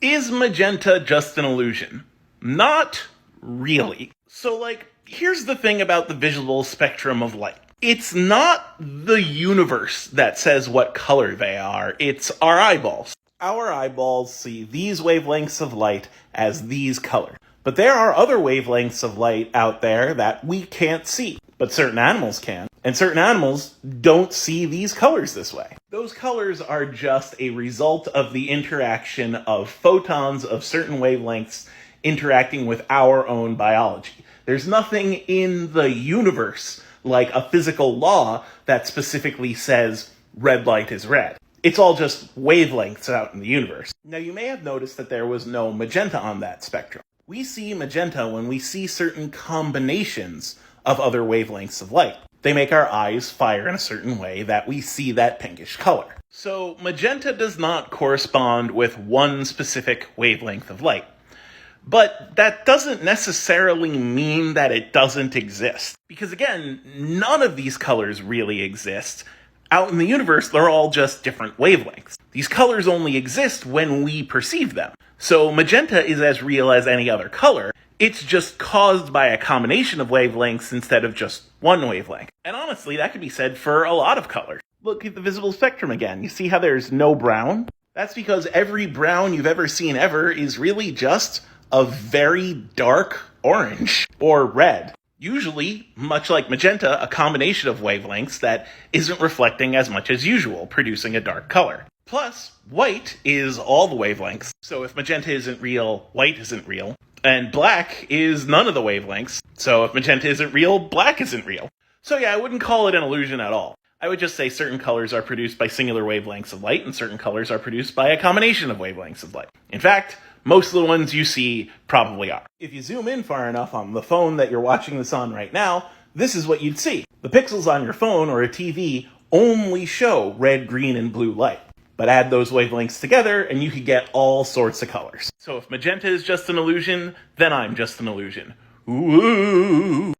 Is magenta just an illusion? Not really. So, here's the thing about the visual spectrum of light. It's not the universe that says what color they are, it's our eyeballs. Our eyeballs see these wavelengths of light as these colors. But there are other wavelengths of light out there that we can't see, but certain animals can. And certain animals don't see these colors this way. Those colors are just a result of the interaction of photons of certain wavelengths interacting with our own biology. There's nothing in the universe, like a physical law, that specifically says red light is red. It's all just wavelengths out in the universe. Now, you may have noticed that there was no magenta on that spectrum. We see magenta when we see certain combinations of other wavelengths of light. They make our eyes fire in a certain way that we see that pinkish color. So magenta does not correspond with one specific wavelength of light. But that doesn't necessarily mean that it doesn't exist. Because again, none of these colors really exist. Out in the universe, they're all just different wavelengths. These colors only exist when we perceive them. So magenta is as real as any other color. It's just caused by a combination of wavelengths instead of just one wavelength. And honestly, that could be said for a lot of colors. Look at the visible spectrum again. You see how there's no brown? That's because every brown you've ever seen ever is really just a very dark orange or red. Usually, much like magenta, a combination of wavelengths that isn't reflecting as much as usual, producing a dark color. Plus, white is all the wavelengths. So if magenta isn't real, white isn't real. And black is none of the wavelengths. So if magenta isn't real, black isn't real. So yeah, I wouldn't call it an illusion at all. I would just say certain colors are produced by singular wavelengths of light, and certain colors are produced by a combination of wavelengths of light. In fact, most of the ones you see probably are. If you zoom in far enough on the phone that you're watching this on right now, this is what you'd see. The pixels on your phone or a TV only show red, green, and blue light. But add those wavelengths together and you could get all sorts of colors. So if magenta is just an illusion, then I'm just an illusion. Ooh.